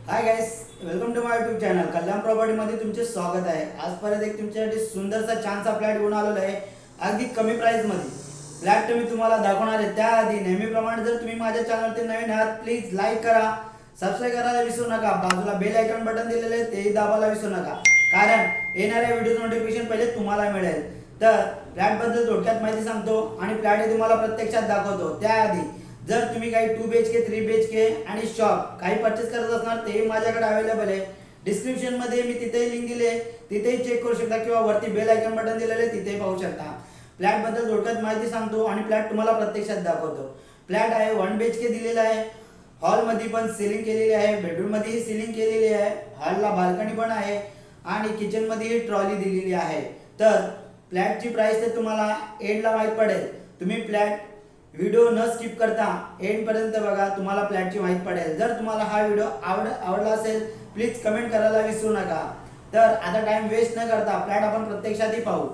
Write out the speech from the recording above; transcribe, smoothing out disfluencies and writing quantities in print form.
High guys, welcome to my YouTube channel Kalyan प्रॉपर्टीमध्ये तुमचे स्वागत आहे। आज परत एक तुमच्यासाठी सुंदरसा छानसा फ्लॅट घेऊन आलेलो आहे अगदी कमी प्राइसमध्ये। फ्लॅट मी तुम्हाला दाखवणार आहे। त्याआधी नेहमीप्रमाणे जर तुम्ही माझ्या चॅनलवरती नवीन आहात प्लीज लाईक करा, सबस्क्राइब करायला विसरू नका। बाजूला बेल आयकॉन बटन दिलेले आहे तेही दाबायला विसरू नका, कारण येणाऱ्या व्हिडिओ नोटिफिकेशन पहिले तुम्हाला मिळेल। तर फ्लॅट बद्दल थोडक्यात माहिती सांगतो आणि फ्लॅट हे तुम्हाला प्रत्यक्षात दाखवतो। त्याआधी जर तुम्ही काही 2 BHK 3 BHK आणि शॉप काही परचेस करत असणार तेही माझ्याकडे अवेलेबल आहे। डिस्क्रिप्शन मध्ये मी तिथेही लिंक दिली आहे, तिथेही चेक करू शकता किंवा वरती बेल आयकॉन बटन दिलेले आहे तिथेही पाहू शकता। फ्लॅट बद्दल थोडक्यात माहिती सांगतो आणि फ्लॅट तुम्हाला प्रत्यक्षात दाखवतो। फ्लॅट आहे 1 BHK दिलेला आहे। हॉल मध्ये पण सीलिंग केलेली आहे, बेडरूम मध्येही सीलिंग केलेली आहे, हॉलला बाल्कनी पण आहे आणि किचन मध्येही ट्रॉली दिलेली आहे। तर फ्लॅटची प्राइस तर तुम्हाला एंडला माहित पडेल। तुम्ही फ्लॅट व्हिडिओ न स्किप करता एंड पर्यंत बघा, तुम्हाला फ्लॅटची माहिती पडेल। जर तुम्हाला हा व्हिडिओ आवडला असेल प्लीज कमेंट करायला विसरू नका। तर आता टाइम वेस्ट न करता फ्लॅट आपण प्रत्यक्षातही पाहू।